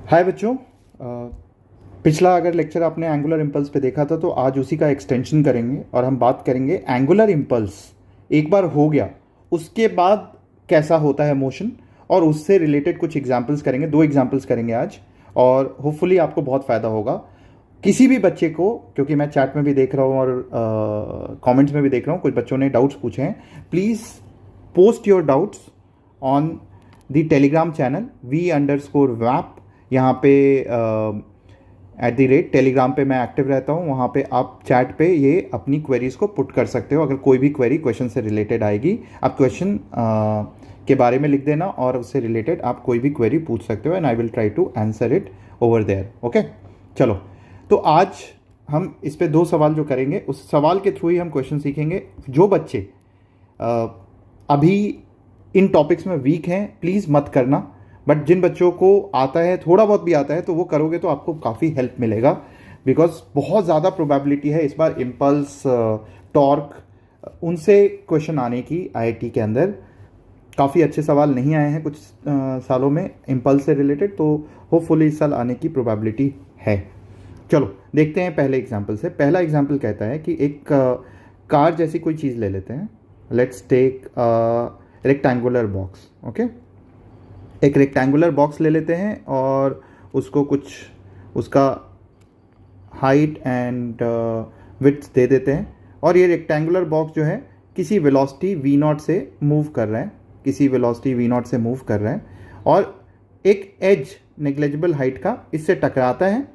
हाय बच्चों। पिछला अगर लेक्चर आपने एंगुलर इम्पल्स पे देखा था तो आज उसी का एक्सटेंशन करेंगे और हम बात करेंगे एंगुलर इम्पल्स एक बार हो गया उसके बाद कैसा होता है मोशन, और उससे रिलेटेड कुछ एग्जांपल्स करेंगे। 2 एग्जांपल्स करेंगे आज और होपफुली आपको बहुत फ़ायदा होगा। किसी भी बच्चे को, क्योंकि मैं चैट में भी देख रहा हूँ और कमेंट्स में भी देख रहा हूँ कुछ बच्चों ने डाउट्स पूछे हैं, please post your doubts on the Telegram channel V_WAP। यहाँ पे @टेलीग्राम पे मैं एक्टिव रहता हूँ। वहाँ पे आप चैट पे ये अपनी क्वेरीज को पुट कर सकते हो। अगर कोई भी क्वेरी क्वेश्चन से रिलेटेड आएगी, आप क्वेश्चन के बारे में लिख देना और उससे रिलेटेड आप कोई भी क्वेरी पूछ सकते हो and I will try to answer it over there. Okay, चलो। तो आज हम इस पे 2 सवाल जो करेंगे, उस सवाल के थ्रू ही हम क्वेश्चन सीखेंगे। जो बच्चे अभी इन टॉपिक्स में वीक हैं प्लीज़ मत करना, बट जिन बच्चों को आता है, थोड़ा बहुत भी आता है, तो वो करोगे तो आपको काफ़ी हेल्प मिलेगा। बिकॉज बहुत ज़्यादा प्रोबेबिलिटी है इस बार इम्पल्स, टॉर्क, उनसे क्वेश्चन आने की। आईआईटी के अंदर काफ़ी अच्छे सवाल नहीं आए हैं कुछ सालों में इम्पल्स से रिलेटेड, तो होपफुली इस साल आने की प्रोबेबिलिटी है। चलो देखते हैं पहले एग्जाम्पल से। पहला एग्जाम्पल कहता है कि एक कार जैसी कोई चीज़ ले लेते हैं। Let's take rectangular box. Okay, एक रेक्टेंगुलर बॉक्स ले लेते हैं और उसको कुछ उसका हाइट एंड विड्थ दे देते हैं। और ये रेक्टेंगुलर बॉक्स जो है किसी वेलोसिटी v0 से मूव कर रहा है, किसी वेलोसिटी v0 से मूव कर रहा है, और एक एज नेग्लिजिबल हाइट का इससे टकराता है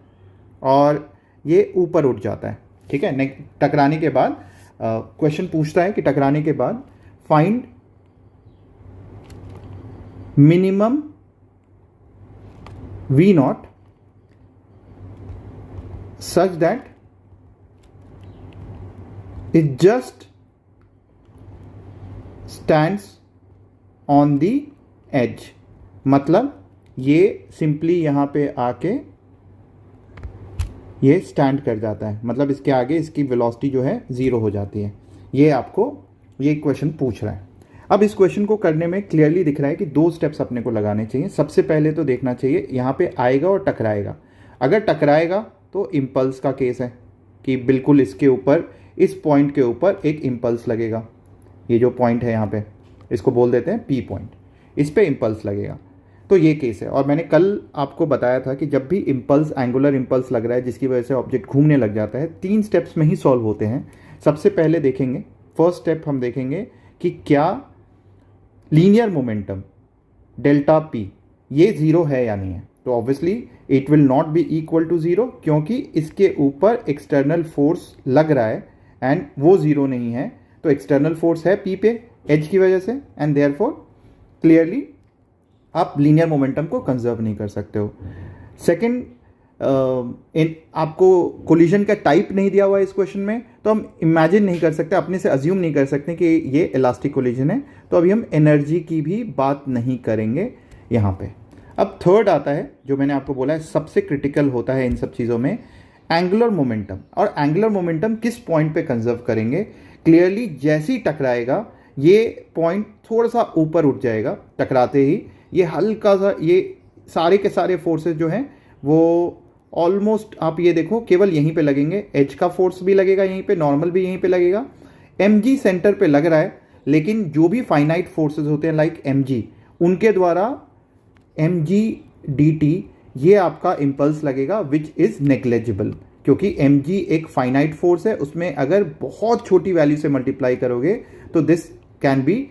और ये ऊपर उठ जाता है। ठीक है, टकराने के बाद क्वेश्चन पूछता है कि टकराने के बाद find minimum v0 such that it just stands on the edge। मतलब ये सिंपली यहां पे आके ये स्टैंड कर जाता है, मतलब इसके आगे इसकी वेलोसिटी जो है 0 हो जाती है। ये आपको ये क्वेश्चन पूछ रहा है। अब इस क्वेश्चन को करने में क्लियरली दिख रहा है कि 2 स्टेप्स अपने को लगाने चाहिए। सबसे पहले तो देखना चाहिए यहाँ पे आएगा और टकराएगा। अगर टकराएगा तो इम्पल्स का केस है कि बिल्कुल इसके ऊपर, इस पॉइंट के ऊपर एक इम्पल्स लगेगा। ये जो पॉइंट है यहाँ पे, इसको बोल देते हैं P पॉइंट, इस पे इम्पल्स लगेगा। तो ये केस है। और मैंने कल आपको बताया था कि जब भी इम्पल्स, एंगुलर इम्पल्स लग रहा है जिसकी वजह से ऑब्जेक्ट घूमने लग जाता है, 3 स्टेप्स में ही सॉल्व होते हैं। सबसे पहले देखेंगे, फर्स्ट स्टेप हम देखेंगे कि क्या लीनियर मोमेंटम डेल्टा P ये 0 है या नहीं है। तो obviously it will not be equal to 0, क्योंकि इसके ऊपर एक्सटर्नल फोर्स लग रहा है एंड वो 0 नहीं है। तो एक्सटर्नल फोर्स है P पे एज की वजह से, एंड देयरफॉर क्लियरली आप लीनियर मोमेंटम को कंजर्व नहीं कर सकते हो। सेकंड, आपको कोलिजन का टाइप नहीं दिया हुआ है इस क्वेश्चन में, तो हम इमेजिन नहीं कर सकते, अपने से अज्यूम नहीं कर सकते कि ये इलास्टिक कोलिजन है। तो अभी हम एनर्जी की भी बात नहीं करेंगे यहाँ पे। अब थर्ड आता है, जो मैंने आपको बोला है सबसे क्रिटिकल होता है इन सब चीज़ों में, एंगुलर मोमेंटम। और एंगुलर मोमेंटम किस पॉइंट पे कंजर्व करेंगे? क्लियरली जैसे ही टकराएगा ये पॉइंट थोड़ा सा ऊपर उठ जाएगा। टकराते ही ये हल्का सा, ये सारे के सारे फोर्सेस जो हैं वो ऑलमोस्ट, आप ये देखो, केवल यहीं पे लगेंगे। एज का फोर्स भी लगेगा यहीं पे, नॉर्मल भी यहीं पे लगेगा, mg सेंटर पे लग रहा है। लेकिन जो भी फाइनाइट फोर्सेस होते हैं लाइक mg, उनके द्वारा mg dt ये आपका इम्पल्स लगेगा विच इज नेग्लिजिबल, क्योंकि mg एक फाइनाइट फोर्स है। उसमें अगर बहुत छोटी वैल्यू से मल्टीप्लाई करोगे तो दिस कैन बी,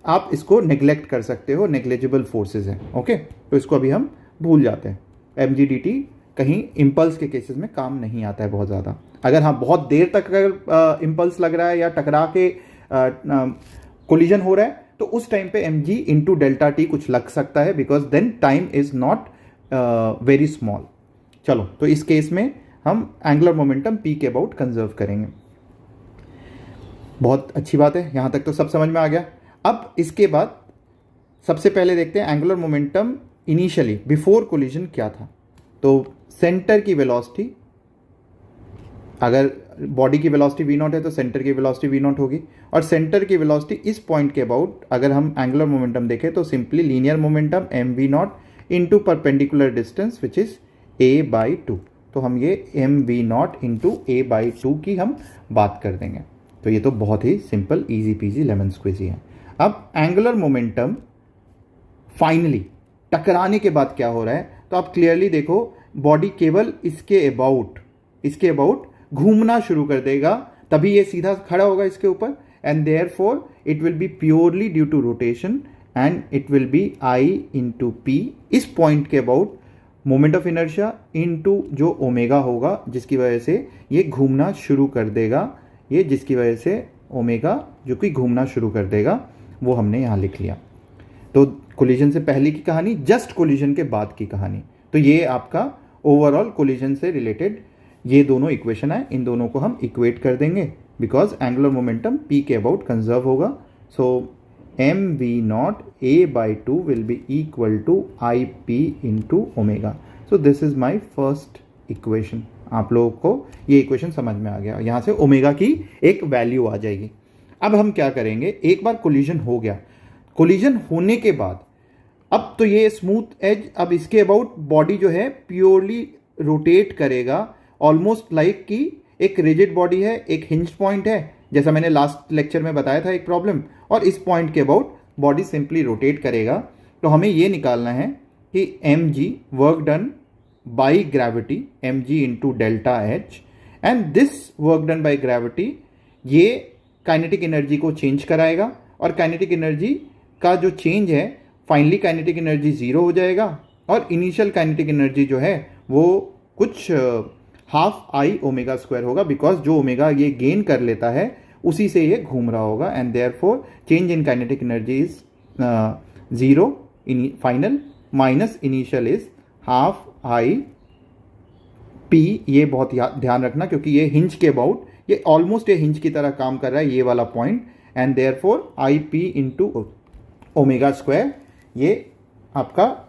आप इसको नेग्लेक्ट कर सकते हो, नेग्लिजिबल फोर्सेस हैं। ओके, तो इसको अभी हम भूल जाते हैं। mg dt कहीं इम्पल्स के केसेस में काम नहीं आता है बहुत ज़्यादा। अगर हाँ बहुत देर तक अगर इम्पल्स लग रहा है या टकरा के कोलिजन हो रहा है, तो उस टाइम पे mg इंटू डेल्टा टी कुछ लग सकता है, because then time is not very small. चलो, तो इस केस में हम एंगुलर मोमेंटम p के अबाउट कंजर्व करेंगे। बहुत अच्छी बात है, यहाँ तक तो सब समझ में आ गया। अब इसके बाद सबसे पहले देखते हैं angular momentum initially before collision क्या था। तो सेंटर की वेलोसिटी, अगर बॉडी की वेलोसिटी v0 है तो सेंटर की वेलोसिटी v0 होगी, और सेंटर की वेलोसिटी इस पॉइंट के अबाउट अगर हम एंगुलर मोमेंटम देखें तो simply linear momentum mv0 into perpendicular distance which is a/2। तो हम ये mv0 इंटू a/2 की हम बात कर देंगे। तो ये तो बहुत ही simple easy peasy lemon squeezy है। अब एंगुलर मोमेंटम फाइनली टकराने के बाद क्या हो रहा है, तो आप क्लियरली देखो बॉडी केवल इसके अबाउट घूमना शुरू कर देगा, तभी ये सीधा खड़ा होगा इसके ऊपर, and therefore it will be purely due to rotation and it will be I into P. इस पॉइंट के about moment of inertia into जो ओमेगा होगा, जिसकी वजह से ये घूमना शुरू कर देगा, ये जिसकी वजह से ओमेगा जो कि घूमना शुरू कर देगा, वो हमने यहाँ लिख लिया। तो कोलिजन से पहले की कहानी, जस्ट कोलिजन के बाद की कहानी। तो ये आपका ओवरऑल कोलिजन से रिलेटेड ये दोनों इक्वेशन है, इन दोनों को हम इक्वेट कर देंगे बिकॉज एंगुलर मोमेंटम p के अबाउट कंजर्व होगा। So mv0 a/2 will be equal to ip into omega. So this is my first equation. आप लोगों को ये इक्वेशन समझ में आ गया, यहाँ से ओमेगा की एक वैल्यू आ जाएगी। अब हम क्या करेंगे, एक बार कोलिजन हो गया, कोलिजन होने के बाद अब तो ये स्मूथ एज, अब इसके अबाउट बॉडी जो है प्योरली रोटेट करेगा, ऑलमोस्ट लाइक कि एक रिजिड बॉडी है, एक हिंज पॉइंट है, जैसा मैंने लास्ट लेक्चर में बताया था एक प्रॉब्लम, और इस पॉइंट के अबाउट बॉडी सिंपली रोटेट करेगा। तो हमें ये निकालना है कि mg work done by gravity, mg into delta H, and this work done by gravity ये काइनेटिक एनर्जी को चेंज कराएगा, और काइनेटिक एनर्जी का जो चेंज है फाइनली काइनेटिक एनर्जी जीरो हो जाएगा, और इनिशियल काइनेटिक एनर्जी जो है वो कुछ हाफ I ओमेगा स्क्वायर होगा, बिकॉज जो ओमेगा ये गेन कर लेता है उसी से ये घूम रहा होगा, and therefore change in kinetic energy is zero final minus initial is half I p। ये बहुत ध्यान रखना क्योंकि ये हिंज के अबाउट, ये ऑलमोस्ट ये हिंज की तरह काम कर रहा है ये वाला point, and therefore IP into omega square ये आपका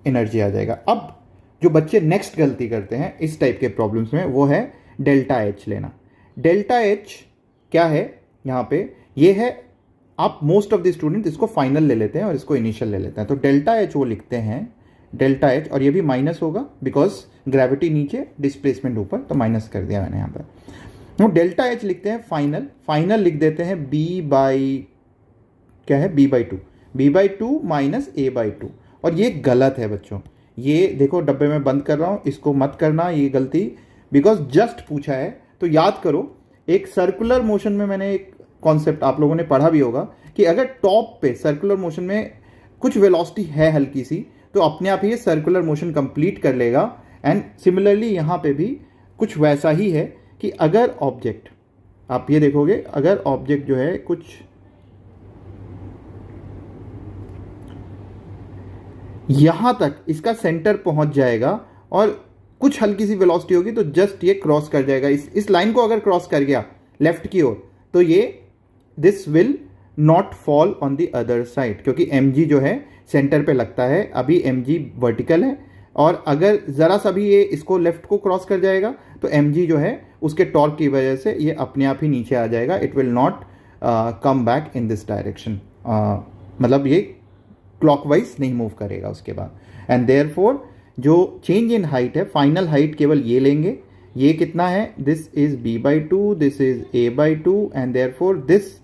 एनर्जी आ जाएगा। अब जो बच्चे नेक्स्ट गलती करते हैं इस टाइप के प्रॉब्लम्स में, वो है डेल्टा एच लेना। डेल्टा एच क्या है यहाँ पे, ये है, आप मोस्ट ऑफ द स्टूडेंट इसको फाइनल ले लेते हैं और इसको इनिशियल ले लेते हैं। तो डेल्टा एच वो लिखते हैं डेल्टा एच, और ये भी माइनस होगा बिकॉज ग्रेविटी नीचे डिस्प्लेसमेंट ऊपर, तो माइनस कर दिया मैंने यहाँ पर। तो डेल्टा एच लिखते हैं फाइनल लिख देते हैं क्या है b/2 माइनस a/2, और ये गलत है बच्चों। ये देखो डब्बे में बंद कर रहा हूँ, इसको मत करना ये गलती, बिकॉज जस्ट पूछा है। तो याद करो एक सर्कुलर मोशन में मैंने एक कॉन्सेप्ट आप लोगों ने पढ़ा भी होगा कि अगर टॉप पे सर्कुलर मोशन में कुछ वेलोसिटी है हल्की सी, तो अपने आप ही ये सर्कुलर मोशन कंप्लीट कर लेगा। एंड सिमिलरली यहाँ पे भी कुछ वैसा ही है कि अगर ऑब्जेक्ट, आप ये देखोगे अगर ऑब्जेक्ट जो है कुछ यहां तक इसका सेंटर पहुंच जाएगा और कुछ हल्की सी वेलोसिटी होगी तो जस्ट ये क्रॉस कर जाएगा, इस लाइन को अगर क्रॉस कर गया लेफ्ट की ओर, तो ये this will not fall on the other side, क्योंकि mg जो है सेंटर पे लगता है, अभी mg वर्टिकल है, और अगर ज़रा सा भी ये इसको लेफ्ट को क्रॉस कर जाएगा तो mg जो है उसके टॉर्क की वजह से ये अपने आप ही नीचे आ जाएगा, it will not come back in this direction, मतलब ये क्लॉकवाइज नहीं मूव करेगा उसके बाद। एंड देयरफॉर जो चेंज इन हाइट है, फाइनल हाइट केवल ये लेंगे, ये कितना है, this is b/2, this is a/2, and therefore this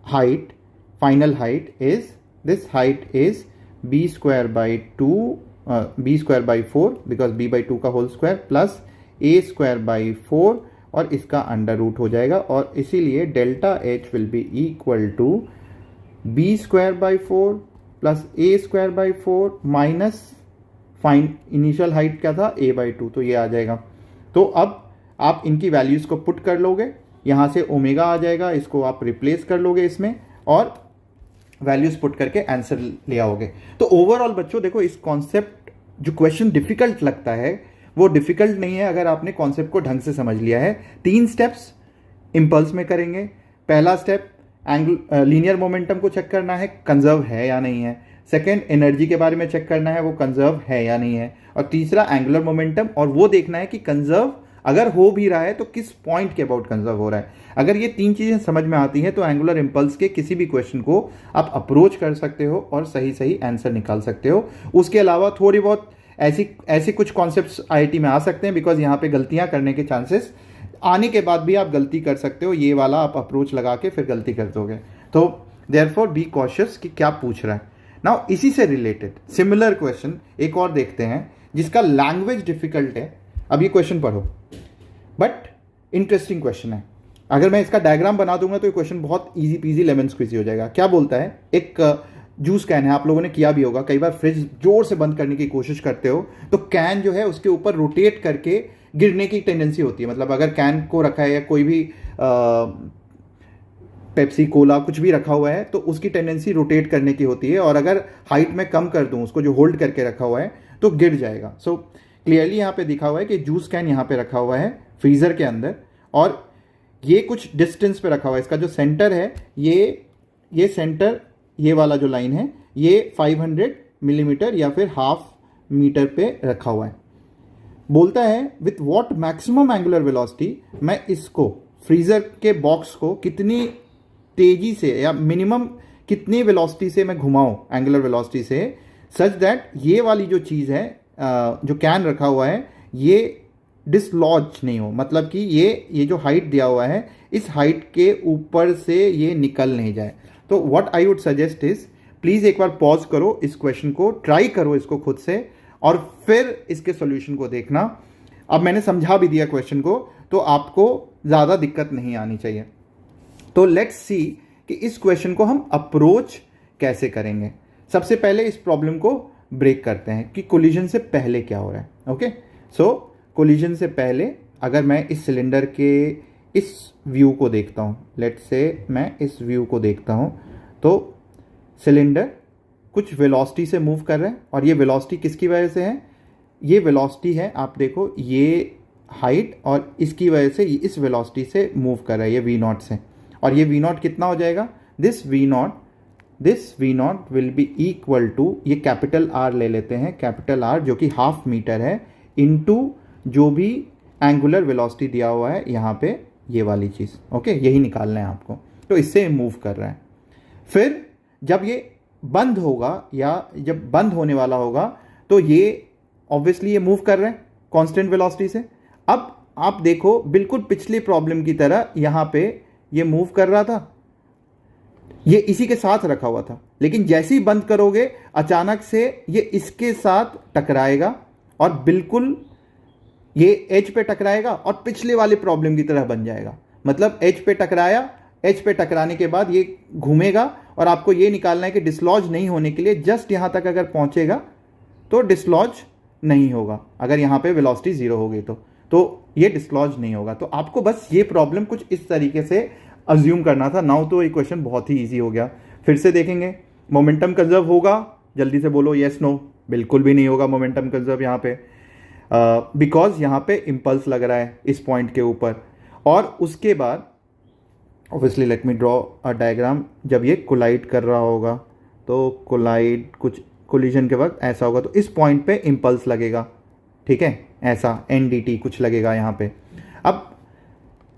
height, final height is, this height is b²/4 because b/2 का होल स्क्वायर प्लस a²/4, और इसका अंडर रूट हो जाएगा, और इसीलिए delta H will be equal to b²/4 plus a²/4 minus fine initial height क्या था a/2, तो ये आ जाएगा। तो अब आप इनकी वैल्यूज़ को पुट कर लोगे, यहाँ से ओमेगा आ जाएगा, इसको आप रिप्लेस कर लोगे इसमें और वैल्यूज़ पुट करके आंसर ले आओगे। तो ओवरऑल बच्चों देखो, इस कॉन्सेप्ट जो क्वेश्चन डिफिकल्ट लगता है वो डिफिकल्ट नहीं है अगर आपने कॉन्सेप्ट को ढंग से समझ लिया है। 3 स्टेप्स इम्पल्स में करेंगे। पहला स्टेप लीनियर मोमेंटम को चेक करना है कंजर्व है या नहीं है, सेकेंड एनर्जी के बारे में चेक करना है वो कंजर्व है या नहीं है, और तीसरा एंगुलर मोमेंटम, और वो देखना है कि कंजर्व अगर हो भी रहा है तो किस पॉइंट के अबाउट कंजर्व हो रहा है। अगर ये 3 चीज़ें समझ में आती हैं तो एंगुलर इम्पल्स के किसी भी क्वेश्चन को आप अप्रोच कर सकते हो और सही सही आंसर निकाल सकते हो। उसके अलावा थोड़ी बहुत ऐसे कुछ कॉन्सेप्ट्स आईआईटी में आ सकते हैं, बिकॉज यहाँ पे गलतियाँ करने के चांसेस आने के बाद भी आप गलती कर सकते हो, ये वाला आप अप्रोच लगा के फिर गलती कर दोगे। तो देयरफॉर बी कॉशियस कि क्या पूछ रहा है। नाउ इसी से रिलेटेड सिमिलर क्वेश्चन एक और देखते हैं जिसका लैंग्वेज डिफिकल्ट है। अब ये क्वेश्चन पढ़ो, बट इंटरेस्टिंग क्वेश्चन है। अगर मैं इसका डायग्राम बना दूंगा तो ये क्वेश्चन बहुत इजी पीजी लेमन स्क्वीजी हो जाएगा। क्या बोलता है, एक जूस कैन है, आप लोगों ने किया भी होगा, कई बार फ्रिज जोर से बंद करने की कोशिश करते हो तो कैन जो है उसके ऊपर रोटेट करके गिरने की टेंडेंसी होती है। मतलब अगर कैन को रखा है या कोई भी पेप्सी कोला कुछ भी रखा हुआ है तो उसकी टेंडेंसी रोटेट करने की होती है, और अगर हाइट में कम कर दूं उसको जो होल्ड करके रखा हुआ है तो गिर जाएगा। सो क्लियरली यहाँ पे दिखा हुआ है कि जूस कैन यहाँ पे रखा हुआ है फ्रीजर के अंदर, और ये कुछ डिस्टेंस पे रखा हुआ है। इसका जो सेंटर है ये सेंटर, ये वाला जो लाइन है ये 500 मिलीमीटर या फिर हाफ मीटर पे रखा हुआ है। बोलता है with what maximum angular velocity, मैं इसको फ्रीजर के बॉक्स को कितनी तेजी से या मिनिमम कितनी वेलोसिटी से मैं घुमाऊं एंगुलर वेलोसिटी से, सच दैट ये वाली जो चीज़ है जो कैन रखा हुआ है ये डिसलॉज नहीं हो। मतलब कि ये जो हाइट दिया हुआ है इस हाइट के ऊपर से ये निकल नहीं जाए। तो what I would suggest is, please एक बार पॉज करो, इस क्वेश्चन को ट्राई करो इसको खुद से, और फिर इसके सॉल्यूशन को देखना। अब मैंने समझा भी दिया क्वेश्चन को, तो आपको ज़्यादा दिक्कत नहीं आनी चाहिए। तो लेट्स सी कि इस क्वेश्चन को हम अप्रोच कैसे करेंगे। सबसे पहले इस प्रॉब्लम को ब्रेक करते हैं कि कोलिजन से पहले क्या हो रहा है। ओके, सो कोलिजन से पहले अगर मैं इस सिलेंडर के इस व्यू को देखता हूँ, लेट्स से मैं इस व्यू को देखता हूँ, तो सिलेंडर कुछ वेलोसिटी से मूव कर रहा है, और ये वेलोसिटी किसकी वजह से है, ये वेलोसिटी है, आप देखो ये हाइट, और इसकी वजह से इस वेलोसिटी से मूव कर रहा है ये वी नॉट से। और ये वी नॉट कितना हो जाएगा, this V naught will be equal to, ये कैपिटल आर ले लेते हैं, कैपिटल आर जो कि हाफ मीटर है, इनटू जो भी एंगुलर वेलोसिटी दिया हुआ है यहाँ पे ये वाली चीज़। ओके, यही निकालना है आपको। तो इससे मूव कर रहा है। फिर जब ये बंद होगा या जब बंद होने वाला होगा तो ये ऑब्वियसली ये मूव कर रहा है कांस्टेंट वेलोसिटी से। अब आप देखो बिल्कुल पिछली प्रॉब्लम की तरह यहाँ पे ये मूव कर रहा था, ये इसी के साथ रखा हुआ था, लेकिन जैसे ही बंद करोगे अचानक से ये इसके साथ टकराएगा और बिल्कुल ये एज पे टकराएगा और पिछले वाले प्रॉब्लम की तरह बन जाएगा। मतलब एज पे टकराया, एज पे टकराने के बाद ये घूमेगा, और आपको ये निकालना है कि डिसलॉज नहीं होने के लिए जस्ट यहां तक अगर पहुंचेगा तो डिसलॉज नहीं होगा। अगर यहां पे वेलोसिटी 0 होगी तो ये डिसलॉज नहीं होगा। तो आपको बस ये प्रॉब्लम कुछ इस तरीके से अज्यूम करना था। नाउ तो ये क्वेश्चन बहुत ही ईजी हो गया। फिर से देखेंगे, मोमेंटम कंजर्व होगा, जल्दी से बोलो येस नो। बिल्कुल भी नहीं होगा मोमेंटम कंजर्व यहाँ पे, बिकॉज यहाँ पे इम्पल्स लग रहा है इस पॉइंट के ऊपर। और उसके बाद obviously let me draw a diagram, जब ये कोलाइड कर रहा होगा तो कोलाइड कुछ कोलिजन के वक्त ऐसा होगा, तो इस पॉइंट पे इम्पल्स लगेगा, ठीक है, ऐसा NDT कुछ लगेगा यहाँ पे। अब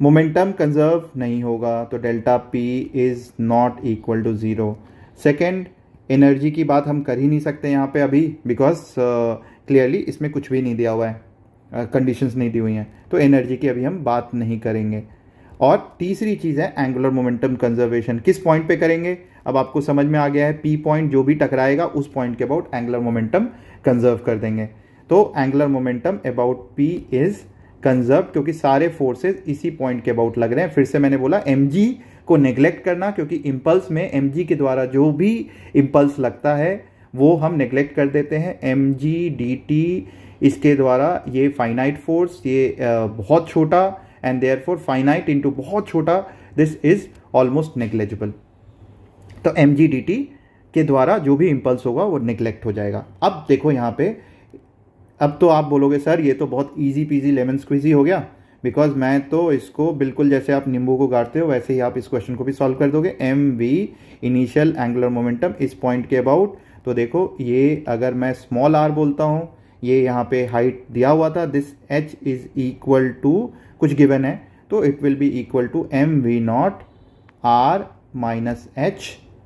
मोमेंटम कंजर्व नहीं होगा तो delta P is not equal to 0। Second, energy की बात हम कर ही नहीं सकते यहाँ पे अभी, बिकॉज क्लियरली इसमें कुछ भी नहीं दिया हुआ है, कंडीशंस नहीं दी हुई हैं, तो एनर्जी की अभी हम बात नहीं करेंगे। और तीसरी चीज़ है एंगुलर मोमेंटम कंजर्वेशन। किस पॉइंट पे करेंगे, अब आपको समझ में आ गया है, P पॉइंट जो भी टकराएगा उस पॉइंट के अबाउट एंगुलर मोमेंटम कंजर्व कर देंगे। तो angular momentum about P is conserve, क्योंकि सारे फोर्सेस इसी पॉइंट के अबाउट लग रहे हैं। फिर से मैंने बोला mg को नेग्लेक्ट करना, क्योंकि इम्पल्स में mg के द्वारा जो भी इम्पल्स लगता है वो हम नेग्लेक्ट कर देते हैं। mg dt इसके द्वारा ये फाइनाइट फोर्स, ये बहुत छोटा, एंड देयरफॉर फाइनाइट इनटू बहुत छोटा, दिस इज ऑलमोस्ट नेग्लेजिबल। तो mg dt के द्वारा जो भी इम्पल्स होगा वो नेग्लेक्ट हो जाएगा। अब देखो यहाँ पे, अब तो आप बोलोगे सर ये तो बहुत इजी पीजी लेमन स्क्वीजी हो गया, बिकॉज मैं तो इसको बिल्कुल जैसे आप नींबू को गाड़ते हो वैसे ही आप इस क्वेश्चन को भी सॉल्व कर दोगे। mv इनिशियल एंगुलर मोमेंटम इस पॉइंट के अबाउट, तो देखो ये अगर मैं स्मॉल r बोलता हूँ, ये यहाँ पे हाइट दिया हुआ था, this h is equal to कुछ गिवन है, तो it will be equal to M V naught R minus H,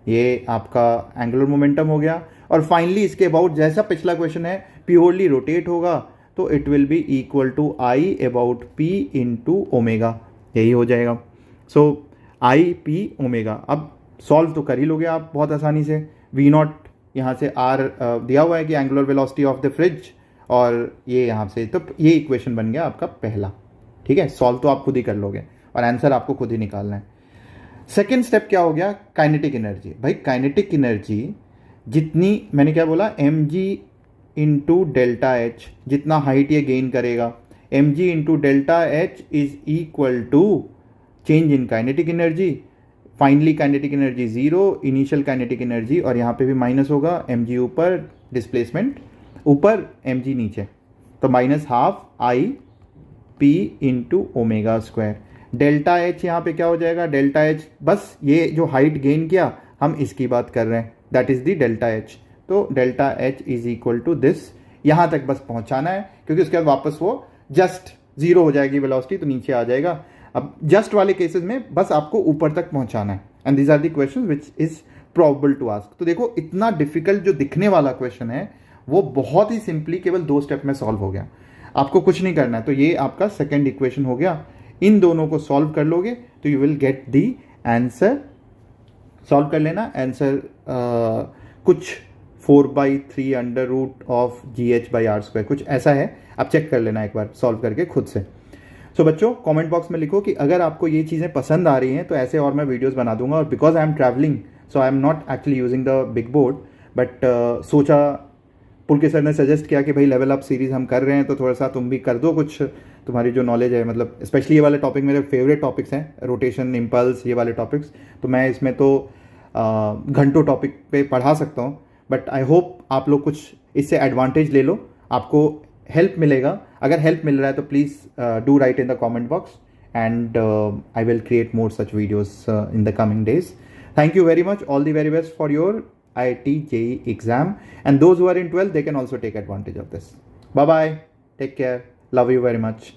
ये आपका एंगुलर मोमेंटम हो गया। और फाइनली इसके अबाउट जैसा पिछला क्वेश्चन है प्योरली रोटेट होगा, तो it will be equal to I about P into omega, यही हो जाएगा। So I P omega. अब सॉल्व तो कर ही लोगे आप बहुत आसानी से। वी नॉट यहाँ से आर दिया हुआ है कि angular velocity of the fridge, और ये यहाँ से, तो ये इक्वेशन बन गया आपका पहला। ठीक है, सॉल्व तो आप खुद ही कर लोगे और आंसर आपको खुद ही निकालना है। सेकेंड स्टेप क्या हो गया, काइनेटिक एनर्जी। भाई काइनेटिक एनर्जी जितनी, मैंने क्या बोला, M G into delta H, जितना हाइट ये गेन करेगा, M G into delta H is equal to change in kinetic energy. Finally kinetic energy zero, initial kinetic energy, और यहाँ पे भी माइनस होगा, एम जी ऊपर, डिस्प्लेसमेंट ऊपर, एम जी नीचे, तो minus half I P into omega square. Delta H यहाँ पे क्या हो जाएगा, डेल्टा एच बस ये जो हाइट गेन किया हम इसकी बात कर रहे हैं, that is the delta H. तो delta H is equal to this, यहाँ तक बस पहुँचाना है, क्योंकि उसके बाद वापस वो जस्ट जीरो हो जाएगी वेलोसिटी, तो नीचे आ जाएगा। अब जस्ट वाले केसेस में बस आपको ऊपर तक पहुँचाना है, and these are the question which is probable to ask. तो देखो इतना डिफिकल्ट जो दिखने वाला क्वेश्चन है वो बहुत ही सिंपली केवल 2 स्टेप में सॉल्व हो गया, आपको कुछ नहीं करना है। तो ये आपका सेकेंड इक्वेशन हो गया, इन दोनों को सॉल्व कर लोगे तो you will get the answer. Solve कर लेना आंसर, कुछ 4/3 अंडर रूट ऑफ GH/r², कुछ ऐसा है, आप चेक कर लेना एक बार सॉल्व करके खुद से। सो बच्चों कमेंट बॉक्स में लिखो कि अगर आपको ये चीज़ें पसंद आ रही हैं तो ऐसे और मैं वीडियोस बना दूंगा। और because I am travelling so I am not actually using the big board, but सोचा, पुलके सर ने सजेस्ट किया कि भाई लेवल अप सीरीज़ हम कर रहे हैं तो थोड़ा सा तुम भी कर दो कुछ, तुम्हारी जो नॉलेज है, मतलब स्पेशली ये वाले टॉपिक मेरे फेवरेट टॉपिक्स हैं, रोटेशन, इम्पल्स, ये वाले टॉपिक्स, तो मैं इसमें तो घंटों टॉपिक पे पढ़ा सकता हूँ। बट आई होप आप लोग कुछ इससे एडवांटेज ले लो, आपको हेल्प मिलेगा। अगर हेल्प मिल रहा है तो please do right in the comment box, and I will create more such videos in the coming days. Thank you very much. All the very best for your IIT JEE exam, and those who are in 12th, they can also take advantage of this. Bye bye, take care, love you very much.